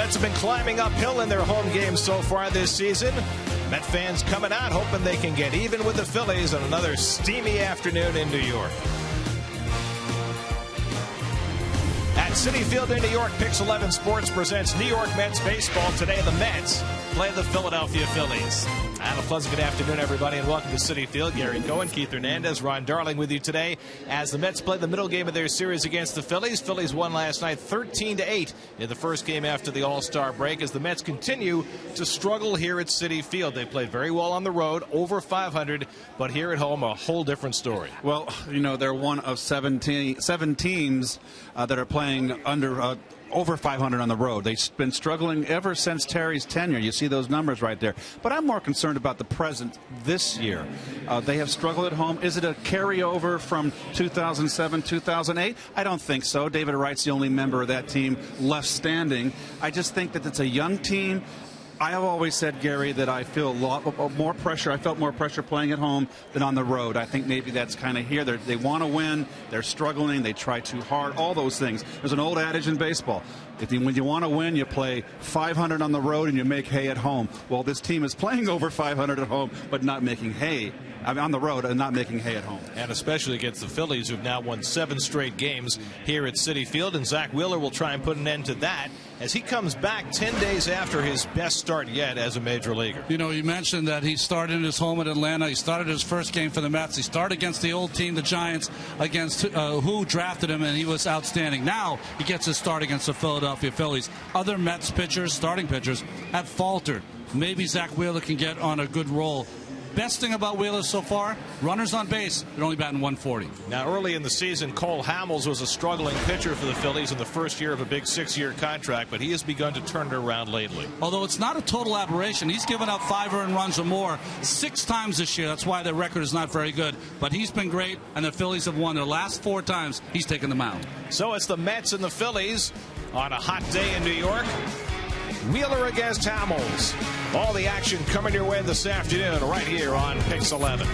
Mets have been climbing uphill in their home games so far this season. Met fans coming out hoping they can get even with the Phillies on another steamy afternoon in New York. At Citi Field in New York, Pix 11 Sports presents New York Mets baseball. Today, the Mets play the Philadelphia Phillies. And a pleasant good afternoon, everybody, and welcome to Citi Field. Gary Cohen, Keith Hernandez, Ron Darling with you today as the Mets play the middle game of their series against the Phillies. Phillies won last night 13-8 in the first game after the All-Star break as the Mets continue to struggle here at Citi Field. They played very well on the road, over 500, but here at home, a whole different story. Well, you know, they're one of seven teams that are playing under over 500 on the road. They've been struggling ever since Terry's tenure. You see those numbers right there. But I'm more concerned about the present this year. They have struggled at home. Is it a carryover from 2007, 2008? I don't think so. David Wright's the only member of that team left standing. I just think that it's a young team. I have always said, Gary, that I feel a lot more pressure. I felt more pressure playing at home than on the road. I think maybe that's kind of here. They want to win. They're struggling. They try too hard. All those things. There's an old adage in baseball. When you want to win, you play 500 on the road and you make hay at home. Well, this team is playing over 500 at home, but not making hay. On the road and not making hay at home. And especially against the Phillies, who've now won 7 straight games here at Citi Field. And Zach Wheeler will try and put an end to that as he comes back 10 days after his best start yet as a major leaguer. You know, you mentioned that he started his home at Atlanta. He started his first game for the Mets. He started against the old team, the Giants, against who drafted him, and he was outstanding. Now he gets his start against the Philadelphia Phillies. Other Mets pitchers, starting pitchers, have faltered. Maybe Zach Wheeler can get on a good roll. Best thing about Wheeler so far, runners on base, they're only batting 140. Now, early in the season, Cole Hamels was a struggling pitcher for the Phillies in the first year of a big 6-year contract, but he has begun to turn it around lately. Although it's not a total aberration. He's given up 5 earned runs or more 6 times this year. That's why their record is not very good. But he's been great, and the Phillies have won their last 4 times. He's taken the mound. So it's the Mets and the Phillies on a hot day in New York. Wheeler against Hamels. All the action coming your way this afternoon right here on Pix 11.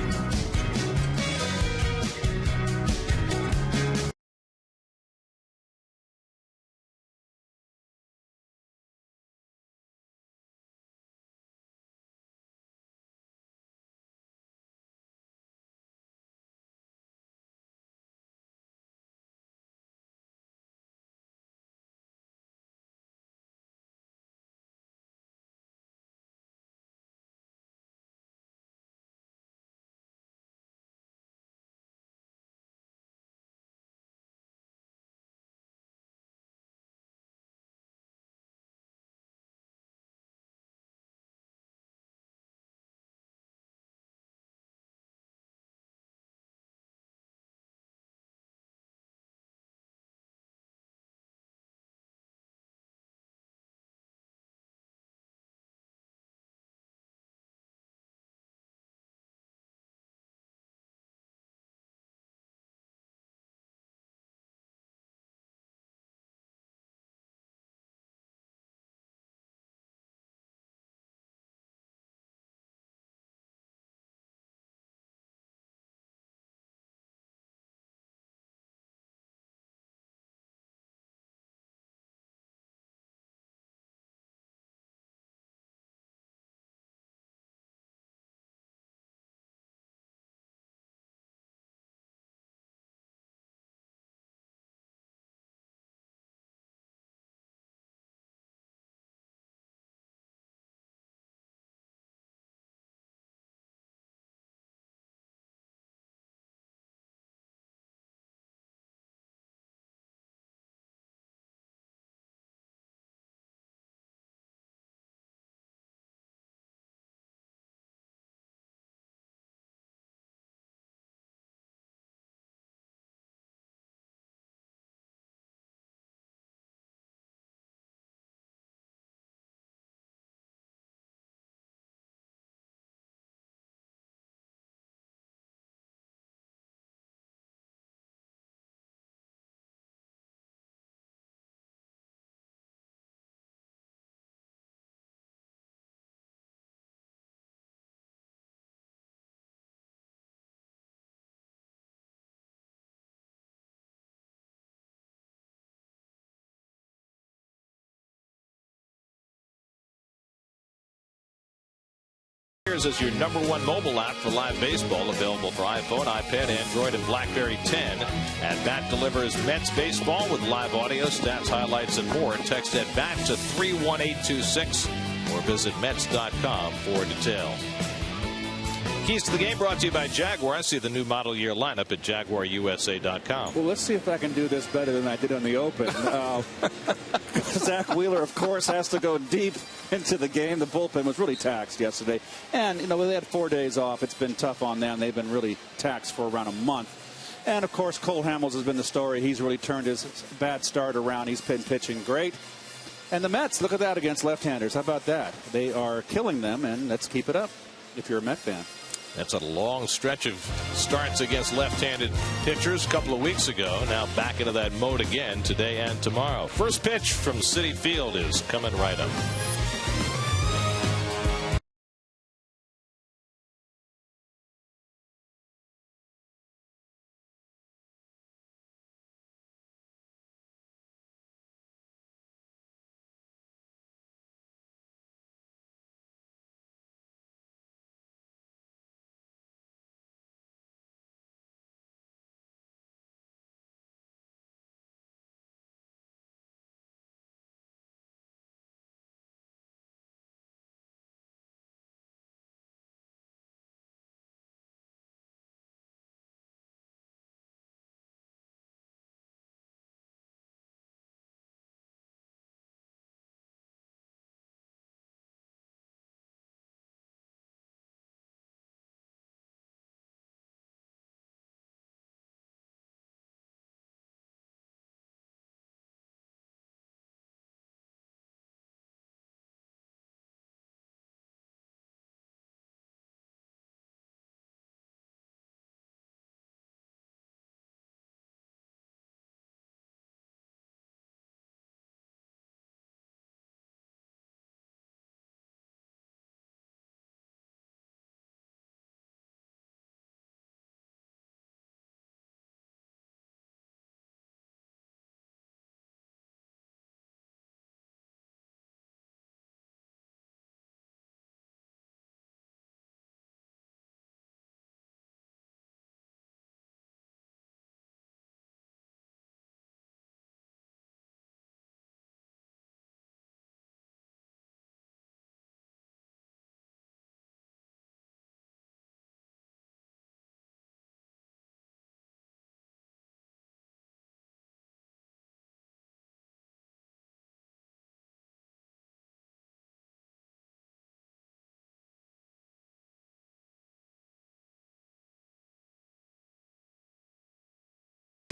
Here's as your #1 mobile app for live baseball, available for iPhone, iPad, Android, and BlackBerry 10. At Bat delivers Mets baseball with live audio, stats, highlights, and more. Text at Bat to 31826 or visit Mets.com for details. Keys to the game brought to you by Jaguar. See the new model year lineup at JaguarUSA.com. Well, let's see if I can do this better than I did on the Open. Zach Wheeler, of course, has to go deep into the game. The bullpen was really taxed yesterday. And, you know, they had 4 days off. It's been tough on them. They've been really taxed for around a month. And, of course, Cole Hamels has been the story. He's really turned his bad start around. He's been pitching great. And the Mets, look at that against left-handers. How about that? They are killing them, and let's keep it up if you're a Met fan. That's a long stretch of starts against left-handed pitchers a couple of weeks ago. Now back into that mode again today and tomorrow. First pitch from Citi Field is coming right up.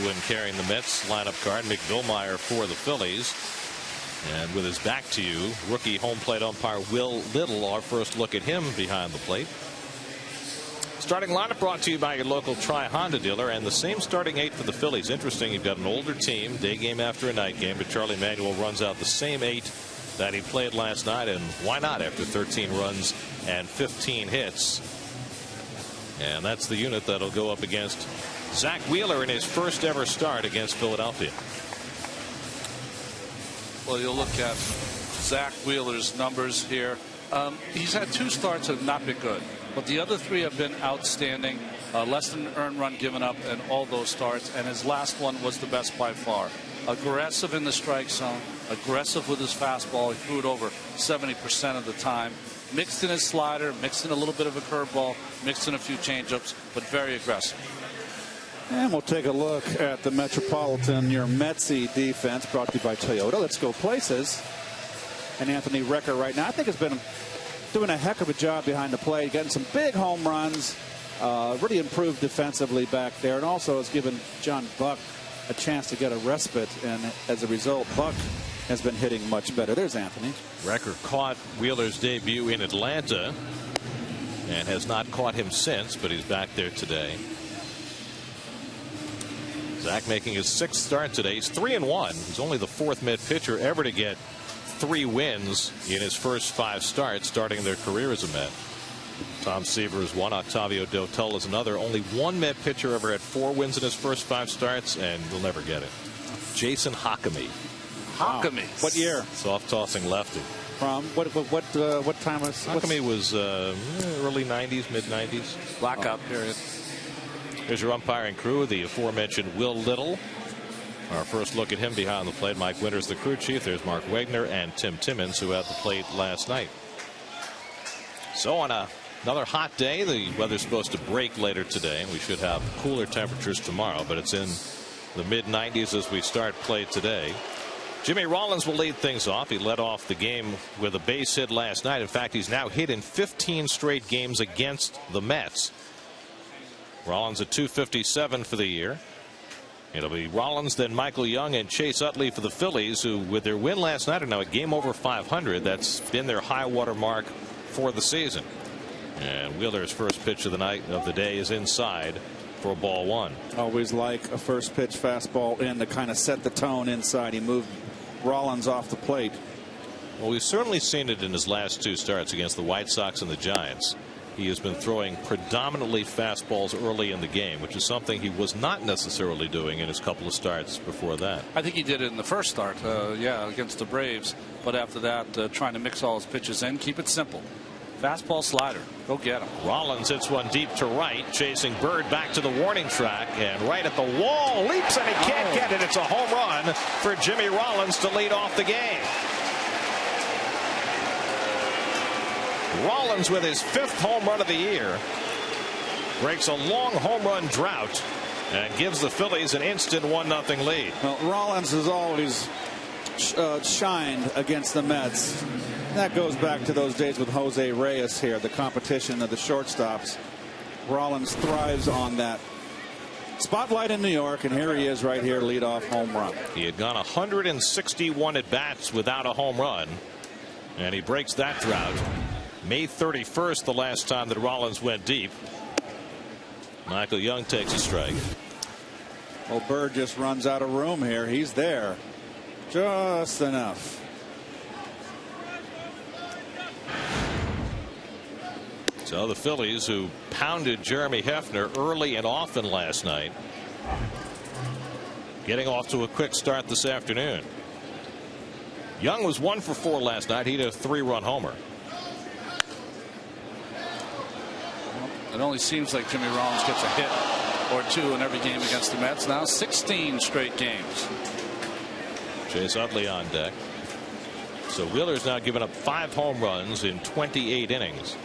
When carrying the Mets lineup card, Mick Villmeyer for the Phillies. And with his back to you, rookie home plate umpire Will Little. Our first look at him behind the plate. Starting lineup brought to you by your local Tri-Honda dealer, and the same starting 8 for the Phillies. Interesting, you've got an older team, day game after a night game, but Charlie Manuel runs out the same 8 that he played last night, and why not after 13 runs and 15 hits? And that's the unit that'll go up against Zach Wheeler in his first ever start against Philadelphia. Well, you'll look at Zach Wheeler's numbers here. He's had 2 starts that have not been good, but the other 3 have been outstanding. Less than an earned run given up in all those starts, and his last one was the best by far. Aggressive in the strike zone, aggressive with his fastball. He threw it over 70% of the time. Mixed in his slider, mixed in a little bit of a curveball, mixed in a few changeups, but very aggressive. And we'll take a look at the Metropolitan, your Metsy defense, brought to you by Toyota. Let's go places. And Anthony Recker right now, I think, has been doing a heck of a job behind the plate, getting some big home runs, really improved defensively back there, and also has given John Buck a chance to get a respite. And as a result, Buck has been hitting much better. There's Anthony. Recker caught Wheeler's debut in Atlanta and has not caught him since, but he's back there today. Zach making his 6th start today. He's 3-1. He's only the 4th Met pitcher ever to get 3 wins in his first 5 starts, starting their career as a Met. Tom Seaver is 1. Octavio Dotel is another. Only 1 Met pitcher ever had 4 wins in his first 5 starts, and you'll never get it. Jason Hakami. Hakami. What year? Soft tossing lefty. from? What time was? How come he was early 90s, mid 90s? Blackout period. Here's your umpiring crew, the aforementioned Will Little. Our first look at him behind the plate. Mike Winters, the crew chief. There's Mark Wagner and Tim Timmons, who had the plate last night. So on another hot day, the weather's supposed to break later today. We should have cooler temperatures tomorrow, but it's in the mid 90s as we start play today. Jimmy Rollins will lead things off. He led off the game with a base hit last night. In fact, he's now hit in 15 straight games against the Mets. Rollins at .257 for the year. It'll be Rollins, then Michael Young and Chase Utley for the Phillies, who with their win last night are now a game over 500. That's been their high water mark for the season. And Wheeler's first pitch of the day is inside for ball one. Always like a first pitch fastball in to kind of set the tone inside. He moved Rollins off the plate. Well, we've certainly seen it in his last two starts against the White Sox and the Giants. He has been throwing predominantly fastballs early in the game, which is something he was not necessarily doing in his couple of starts before that. I think he did it in the first start, against the Braves. But after that, trying to mix all his pitches in, keep it simple. Fastball, slider, go get him. Rollins hits one deep to right, chasing Bird back to the warning track, and right at the wall, leaps and he can't get it. It's a home run for Jimmy Rollins to lead off the game. Rollins with his 5th home run of the year breaks a long home run drought and gives the Phillies an instant 1-0 lead. Well, Rollins has always shined against the Mets. That goes back to those days with Jose Reyes here, the competition of the shortstops. Rollins thrives on that spotlight in New York, and here he is right here, leadoff home run. He had gone 161 at bats without a home run, and he breaks that drought. May 31st, the last time that Rollins went deep. Michael Young takes a strike. Well, Bird just runs out of room here. He's there. Just enough. So the Phillies, who pounded Jeremy Hefner early and often last night, getting off to a quick start this afternoon. Young was 1 for 4 last night. He hit a 3-run homer. It only seems like Jimmy Rollins gets a hit or two in every game against the Mets. Now 16 straight games. Chase Utley on deck. So Wheeler's now given up 5 home runs in 28 innings.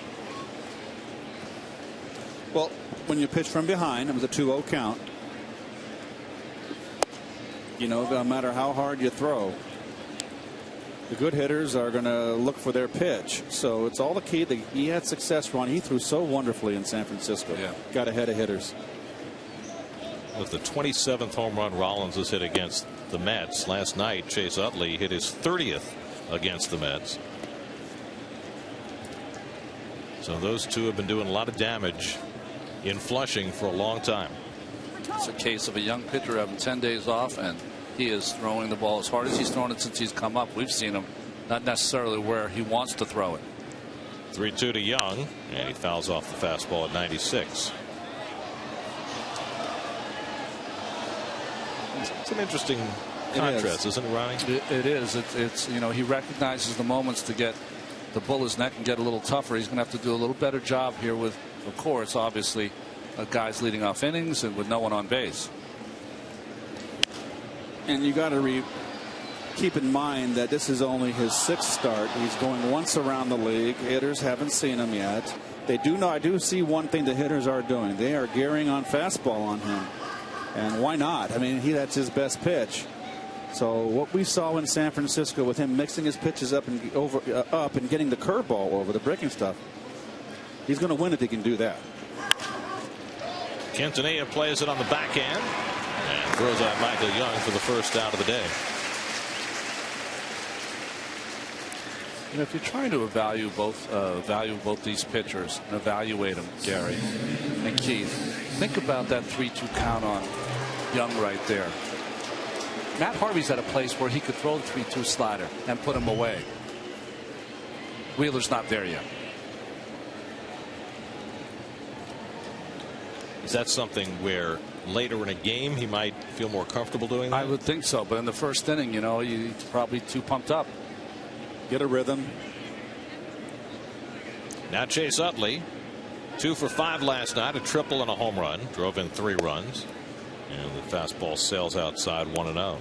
Well, when you pitch from behind, it was a 2-0 count. You know, no matter how hard you throw, the good hitters are going to look for their pitch. So it's all the key. He had success run. He threw so wonderfully in San Francisco. Yeah. Got ahead of hitters. With the 27th home run Rollins has hit against the Mets. Last night, Chase Utley hit his 30th against the Mets. So those two have been doing a lot of damage in Flushing for a long time. It's a case of a young pitcher having 10 days off, and he is throwing the ball as hard as he's thrown it since he's come up. We've seen him not necessarily where he wants to throw it. 3-2 to Young, and he fouls off the fastball at 96. It's an interesting contrast, isn't it, Ronnie? It is. It's you know, he recognizes the moments to get the bull his neck and get a little tougher. He's going to have to do a little better job here with, of course, obviously, guys leading off innings and with no one on base. And you got to keep in mind that this is only his 6th start. He's going once around the league. Hitters haven't seen him yet. They do know. I do see one thing the hitters are doing. They are gearing on fastball on him. And why not? I mean, that's his best pitch. So what we saw in San Francisco with him mixing his pitches up and up and getting the curveball over the breaking stuff, he's going to win if he can do that. Quintanilla plays it on the backhand and throws out Michael Young for the first out of the day. You know, if you're trying to value both these pitchers and evaluate them, Gary and Keith, think about that 3-2 count on Young right there. Matt Harvey's at a place where he could throw the 3-2 slider and put him away. Wheeler's not there yet. Is that something where later in a game he might feel more comfortable doing that? I would think so, but in the first inning, you know, he's probably too pumped up. Get a rhythm. Now Chase Utley, 2 for 5 last night, a triple and a home run, drove in 3 runs, and the fastball sails outside 1-0.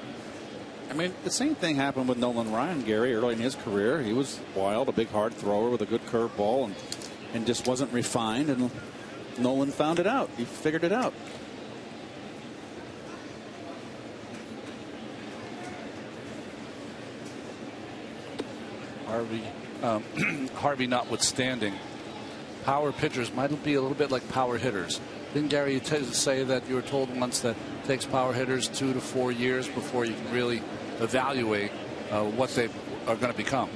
I mean, the same thing happened with Nolan Ryan, Gary, early in his career. He was wild, a big hard thrower with a good curveball, and just wasn't refined, and Nolan found it out. He figured it out. Harvey notwithstanding, power pitchers might be a little bit like power hitters. Didn't Gary say that you were told once that it takes power hitters 2 to 4 years before you can really evaluate what they are going to become?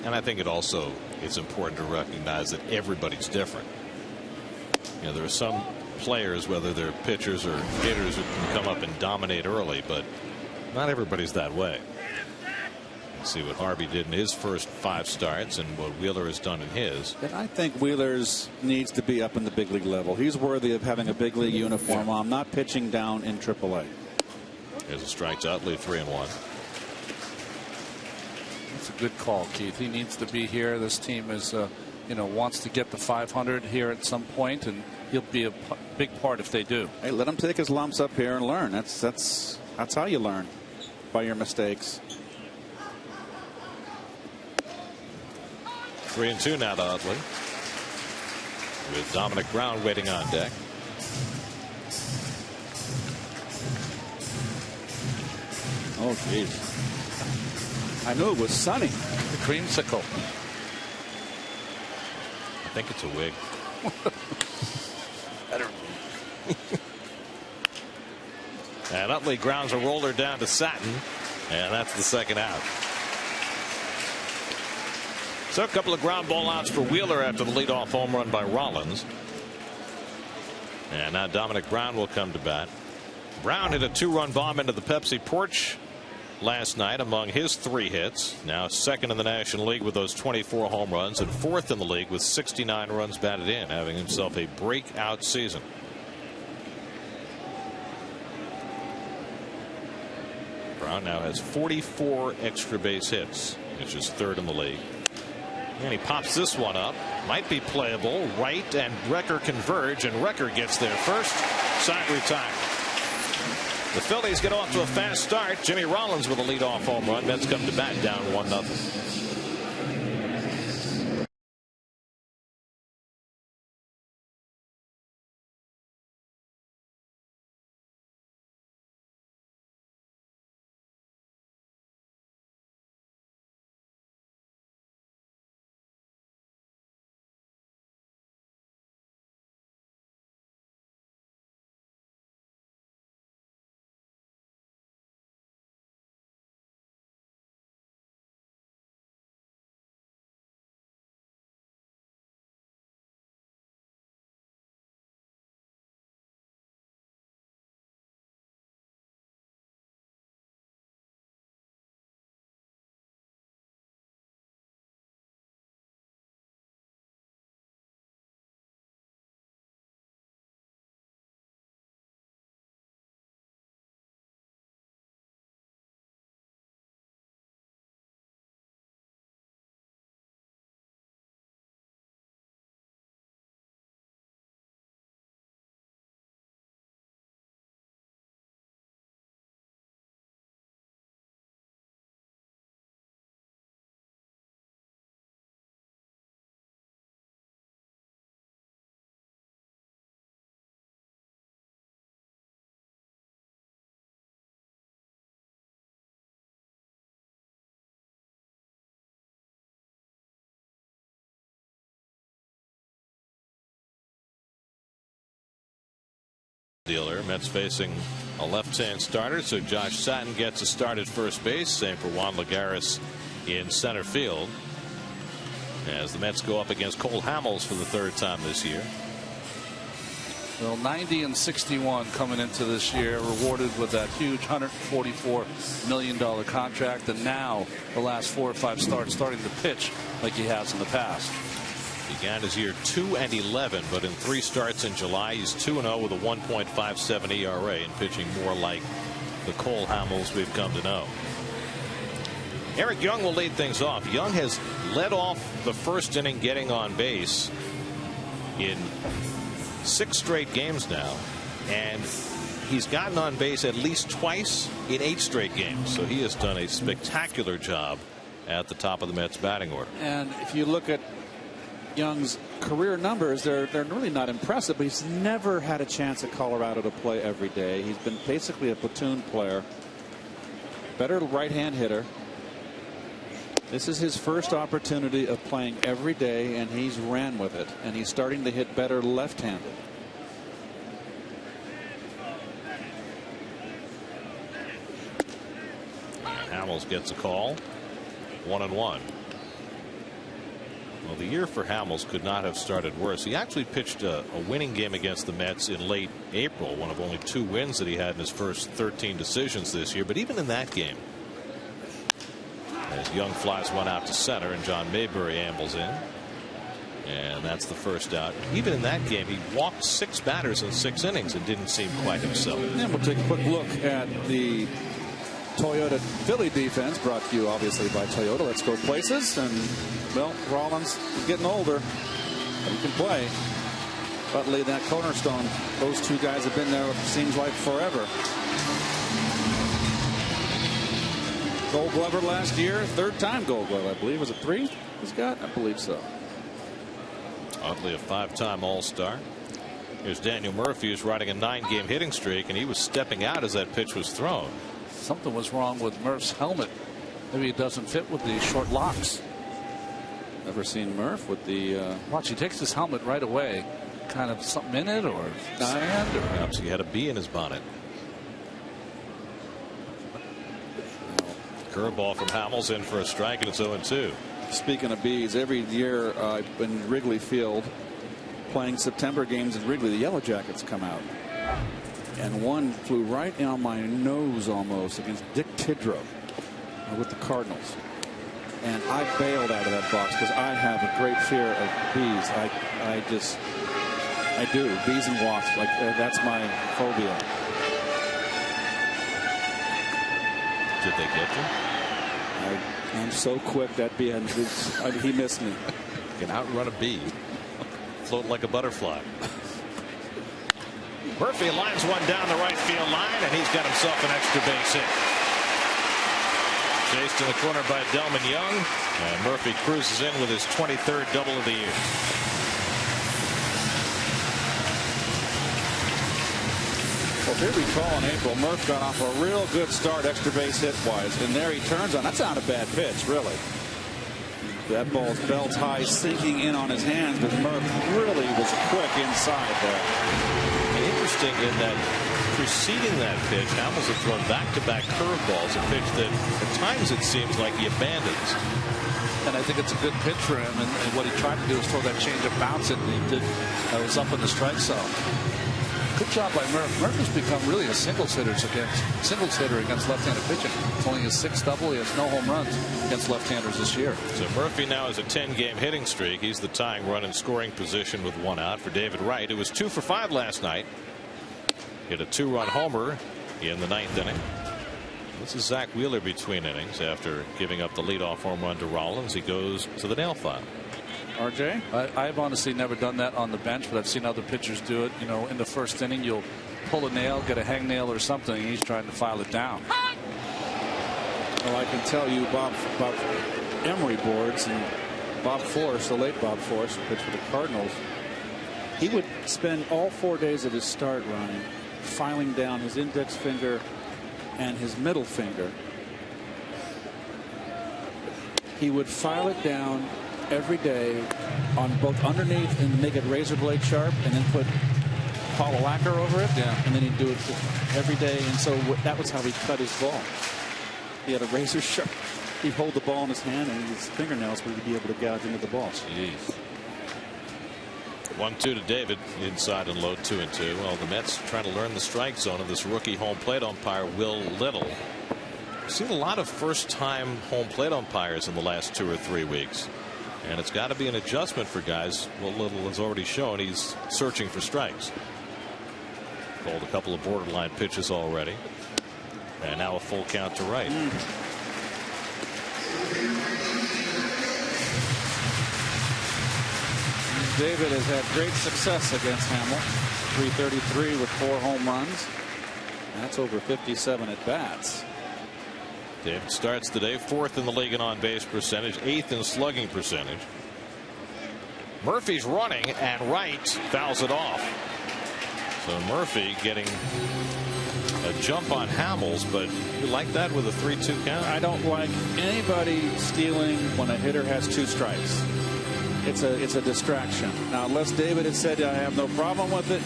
And I think it's important to recognize that everybody's different. You know, there are some players, whether they're pitchers or hitters, who can come up and dominate early, but not everybody's that way. See what Harvey did in his first 5 starts and what Wheeler has done in his. And I think Wheeler's needs to be up in the big league level. He's worthy of having a big league uniform on, not pitching down in AAA. There's a strike to Utley, 3-1. That's a good call, Keith. He needs to be here. This team is, wants to get to 500 here at some point, and he'll be a big part if they do. Hey, let him take his lumps up here and learn. That's how you learn, by your mistakes. 3-2 now to Utley, with Dominic Brown waiting on deck. Oh, geez. I knew it was sunny. The creamsicle. I think it's a wig. Better. And Utley grounds a roller down to Satin, and that's the second out. So a couple of ground ball outs for Wheeler after the leadoff home run by Rollins. And now Dominic Brown will come to bat. Brown hit a 2-run bomb into the Pepsi porch last night among his 3 hits. Now second in the National League with those 24 home runs, and 4th in the league with 69 runs batted in, having himself a breakout season. Brown now has 44 extra base hits, which is 3rd in the league. And he pops this one up. Might be playable. Wright and Recker converge, and Recker gets there first. Side retired. The Phillies get off to a fast start. Jimmy Rollins with a leadoff home run. Mets come to bat down 1-0. Dealer. Mets facing a left-hand starter, so Josh Satin gets a start at first base. Same for Juan Lagares in center field, as the Mets go up against Cole Hamels for the 3rd time this year. Well, 90 and 61 coming into this year, rewarded with that huge $144 million contract, and now the last 4 or 5 starts starting to pitch like he has in the past. Began his year 2-11, but in 3 starts in July, he's 2-0 with a 1.57 ERA and pitching more like the Cole Hamels we've come to know. Eric Young will lead things off. Young has led off the first inning getting on base in 6 straight games now, and he's gotten on base at least twice in 8 straight games. So he has done a spectacular job at the top of the Mets batting order. And if you look at Young's career numbers, they're really not impressive, but he's never had a chance at Colorado to play every day. He's been basically a platoon player. Better right-hand hitter. This is his first opportunity of playing every day, and he's ran with it. And he's starting to hit better left-handed. Hamels gets a call. 1-1. Well, the year for Hamels could not have started worse. He actually pitched a winning game against the Mets in late April, one of only 2 wins that he had in his first 13 decisions this year. But even in that game, as Young flies one out to center and John Mayberry ambles in, and that's the first out. Even in that game, he walked 6 batters in 6 innings and didn't seem quite himself. And we'll take a quick look at the Toyota Philly defense, brought to you obviously by Toyota. Let's go places. And well, Rollins is getting older, but he can play. Utley, that cornerstone, those 2 guys have been there, seems like forever. Gold Glover last year, 3rd time Gold Glove, I believe. Was it 3 he's got? I believe so. Utley, a 5-time All-Star. Here's Daniel Murphy, who's riding a 9-game hitting streak, and he was stepping out as that pitch was thrown. Something was wrong with Murph's helmet. Maybe it doesn't fit with the short locks. Never seen Murph with the. Watch, he takes his helmet right away. Kind of something in it, or sand, or perhaps he had a bee in his bonnet. Curveball from Hamels in for a strike, and it's 0-2. Speaking of bees, every year in Wrigley Field, playing September games in Wrigley, the Yellow Jackets come out. And one flew right on my nose almost against Dick Tidrow with the Cardinals. And I bailed out of that box because I have a great fear of bees. I do. Bees and wasps. Like that's my phobia. Did they get you? I'm so quick that bee. He missed me. Can outrun a bee. Float like a butterfly. Murphy lines one down the right field line, and he's got himself an extra base hit. Chased in the corner by Delman Young, and Murphy cruises in with his 23rd double of the year. Well, if you recall in April, Murph got off a real good start extra base hit wise, and there he turns on. That's not a bad pitch, really. That ball's belt high, sinking in on his hands, but Murph really was quick inside there. Interesting in that preceding that pitch, Hamels had thrown back-to-back curveballs, a pitch that at times it seems like he abandons. And I think it's a good pitch for him, and what he tried to do is throw that change-up bounce it, and he did. That was up in the strike zone. Good job by Murph. Murph has become really a singles hitter against left-handed pitching. It's only his 6th double. He has no home runs against left-handers this year. So Murphy now has a 10-game hitting streak. He's the tying run in scoring position with 1 out for David Wright, who was 2 for 5 last night. Hit a 2-run homer in the 9th inning. This is Zach Wheeler between innings. After giving up the leadoff home run to Rollins, he goes to the nail file. RJ? I've honestly never done that on the bench, but I've seen other pitchers do it. You know, in the first inning, you'll pull a nail, get a hangnail or something, and he's trying to file it down. Well, I can tell you Bob Emery boards and Bob Force, the late Bob Force, who pitched for the Cardinals. He would spend all 4 days of his start running filing down his index finger and his middle finger. He would file it down every day on both underneath and make it razor blade sharp, and then put Paula lacquer over it. Yeah. And then he'd do it every day, and so that was how he cut his ball. He had a razor sharp. He'd hold the ball in his hand, and his fingernails would be able to gouge into the ball. Jeez. 1-2 to David, inside and low, 2-2. Well, the Mets trying to learn the strike zone of this rookie home plate umpire, Will Little. We've seen a lot of first-time home plate umpires in the last 2 or 3 weeks, and it's got to be an adjustment for guys. Will Little has already shown he's searching for strikes. Called a couple of borderline pitches already, and now a full count to right. David has had great success against Hamill. .333 with 4 home runs. That's over 57 at bats. David starts the day 4th in the league in on-base percentage, 8th in slugging percentage. Murphy's running, and Wright fouls it off. So Murphy getting a jump on Hamels, but you like that with a 3-2 count? I don't like anybody stealing when a hitter has 2 strikes. It's a distraction. Now, unless David had said I have no problem with it,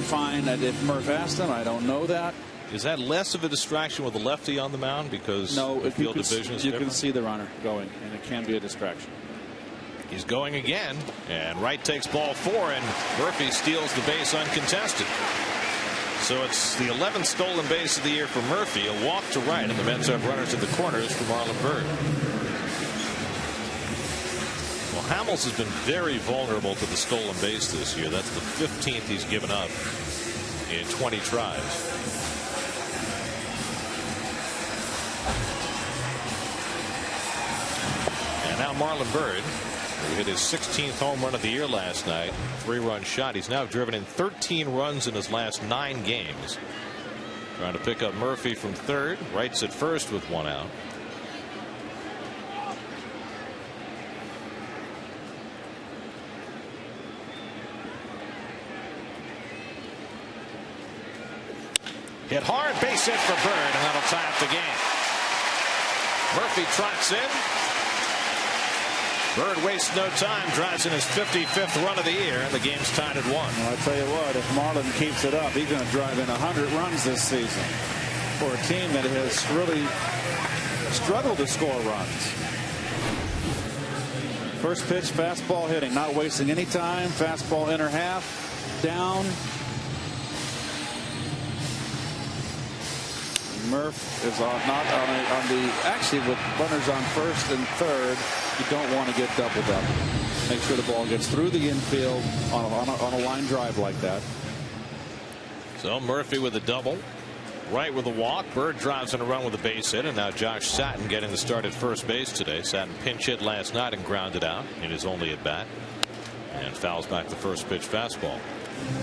fine. If Murph asked him, I don't know that. Is that less of a distraction with the lefty on the mound because the field division is different? You can see the runner going, and it can be a distraction. He's going again, and Wright takes ball 4, and Murphy steals the base uncontested. So it's the 11th stolen base of the year for Murphy. A walk to right, and the Mets have runners at the corners for Marlon Byrd. Well, Hamels has been very vulnerable to the stolen base this year. That's the 15th he's given up in 20 tries. And now Marlon Byrd, who hit his 16th home run of the year last night, 3-run shot. He's now driven in 13 runs in his last 9 games. Trying to pick up Murphy from third. Wright's at first with 1 out. Hit hard, base hit for Byrd, and that'll tie up the game. Murphy trots in. Byrd wastes no time, drives in his 55th run of the year, and the game's tied at 1. Well, I tell you what, if Marlon keeps it up, he's going to drive in 100 runs this season for a team that has really struggled to score runs. First pitch, fastball hitting, not wasting any time. Fastball inner half, down. Murph is not on the actually with runners on first and third. You don't want to get doubled up. Make sure the ball gets through the infield on a line drive like that. So Murphy with a double, Wright with a walk. Byrd drives in a run with a base hit, and now Josh Satin getting the start at first base today. Satin pinch hit last night and grounded out in his only at bat, and fouls back the first pitch fastball.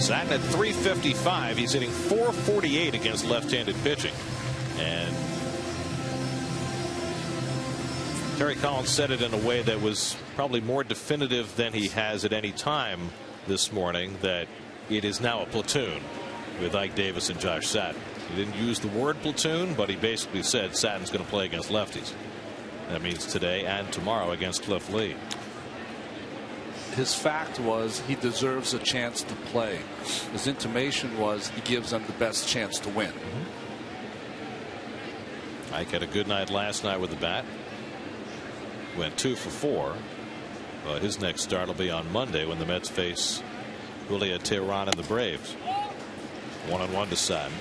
Satin at .355. He's hitting .448 against left-handed pitching. And Terry Collins said it in a way that was probably more definitive than he has at any time this morning, that it is now a platoon with Ike Davis and Josh Satin. He didn't use the word platoon, but he basically said Satin's going to play against lefties. That means today and tomorrow against Cliff Lee. His fact was he deserves a chance to play. His intimation was he gives them the best chance to win. Ike had a good night last night with the bat. Went 2 for 4. But his next start will be on Monday when the Mets face Julia Tehran and the Braves. 1-1 to Satin.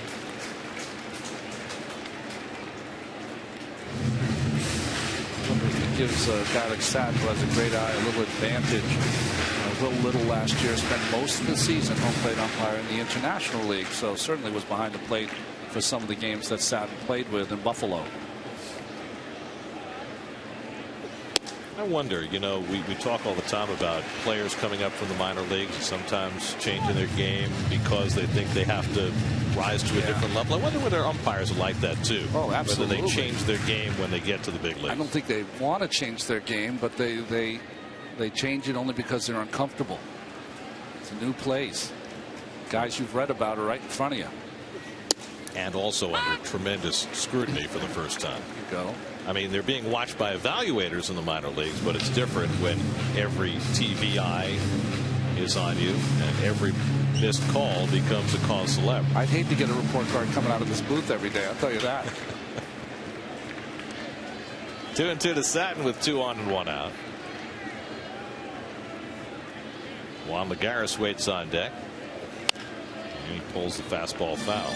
It gives a guy like Satin, who has a great eye, a little advantage. Will Little last year spent most of the season home plate umpire in the International League, so certainly was behind the plate for some of the games that Satin played with in Buffalo. I wonder, you know, we talk all the time about players coming up from the minor leagues and sometimes changing their game because they think they have to rise to a different level. I wonder whether umpires are like that too. Oh, absolutely. Whether they change their game when they get to the big leagues. I don't think they want to change their game, but they change it only because they're uncomfortable. It's a new place. Guys you've read about are right in front of you. And also under tremendous scrutiny for the first time. There you go. I mean, they're being watched by evaluators in the minor leagues, but it's different when every TV eye is on you and every missed call becomes a cause célèbre. I'd hate to get a report card coming out of this booth every day, I'll tell you that. 2-2 to Satin with 2 on and 1 out. Juan Lagares waits on deck. And he pulls the fastball foul.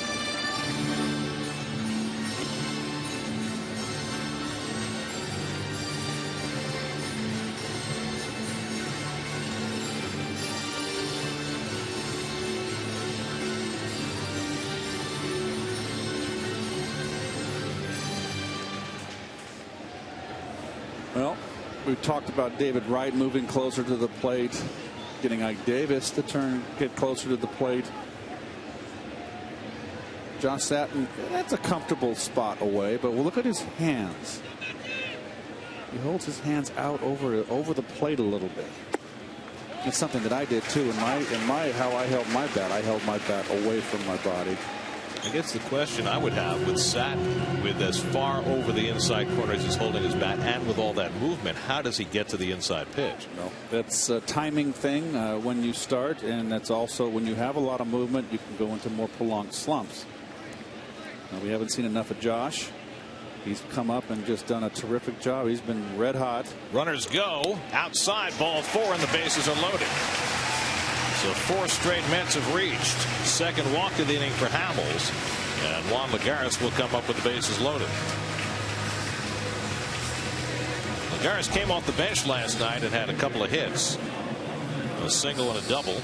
Well, We've talked about David Wright moving closer to the plate, getting Ike Davis to get closer to the plate. Josh Satin, that's a comfortable spot away, but we'll look at his hands. He holds his hands out over the plate a little bit. It's something that I did too in my how I held my bat. I held my bat away from my body. I guess the question I would have with Satin, with as far over the inside corner as he's holding his bat and with all that movement, how does he get to the inside pitch? No, that's a timing thing when you start, and that's also when you have a lot of movement, you can go into more prolonged slumps. Now, we haven't seen enough of Josh. He's come up and just done a terrific job. He's been red hot. Runners go outside, ball 4, and the bases are loaded. So 4 straight Mets have reached. Second walk of the inning for Hamels. And Juan Lagares will come up with the bases loaded. Lagares came off the bench last night and had a couple of hits. A single and a double.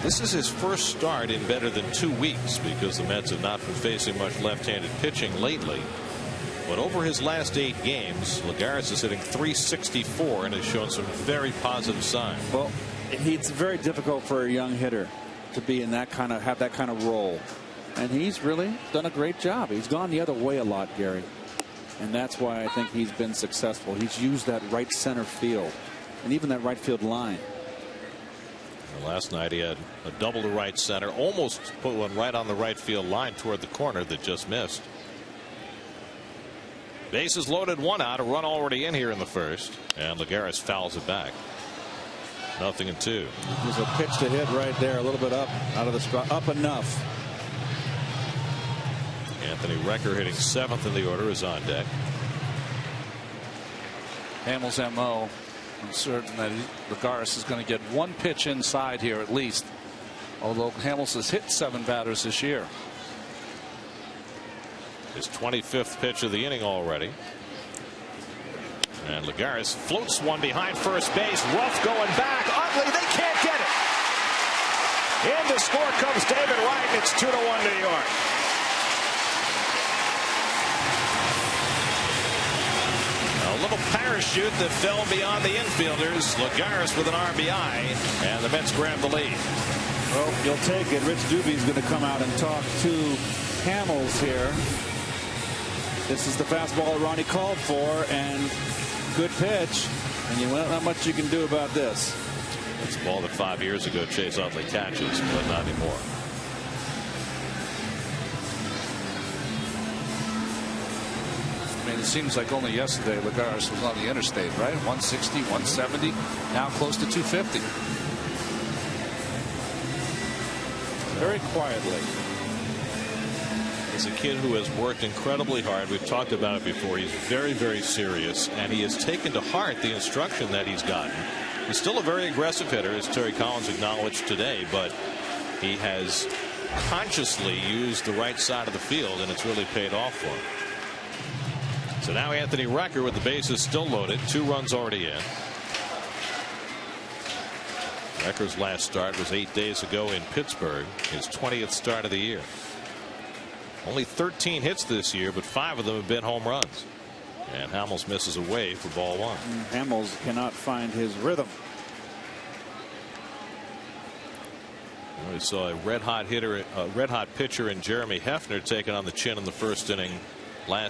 This is his first start in better than 2 weeks because the Mets have not been facing much left-handed pitching lately. But over his last 8 games, Lagares is hitting .364 and has shown some very positive signs. Well, it's very difficult for a young hitter to be in that have that kind of role, and he's really done a great job. He's gone the other way a lot, Gary, and that's why I think he's been successful. He's used that right center field and even that right field line. Last night he had a double to right center, almost put one right on the right field line toward the corner that just missed. Bases loaded, 1 out, a run already in here in the first, and Lagares fouls it back. 0-2. There's a pitch to hit right there, a little bit up out of the spot, up enough. Anthony Recker, hitting 7th in the order, is on deck. Hamels' MO. I'm certain that Lagares is going to get 1 pitch inside here at least. Although Hamels has hit 7 batters this year. His 25th pitch of the inning already. And Lagares floats one behind first base. Rough going back. Utley, they can't get it. In to score comes David Wright. It's 2-1 New York. A little parachute that fell beyond the infielders. Lagares with an RBI, and the Mets grab the lead. Well, you'll take it. Rich Doobie's going to come out and talk to Hamels here. This is the fastball that Ronnie called for, and good pitch, and not much you can do about this. It's a ball that 5 years ago Chase Utley catches, but not anymore. I mean, it seems like only yesterday Lagares was on the interstate, right? 160, 170, now close to 250. Very quietly. He's a kid who has worked incredibly hard. We've talked about it before. He's very, very serious, and he has taken to heart the instruction that he's gotten. He's still a very aggressive hitter, as Terry Collins acknowledged today, but he has consciously used the right side of the field, and it's really paid off for him. So now Anthony Recker with the bases still loaded. 2 runs already in. Recker's last start was 8 days ago in Pittsburgh, his 20th start of the year. Only 13 hits this year, but 5 of them have been home runs. And Hamels misses away for ball 1. Hamels cannot find his rhythm. We saw a red hot pitcher in Jeremy Hefner taking on the chin in the first inning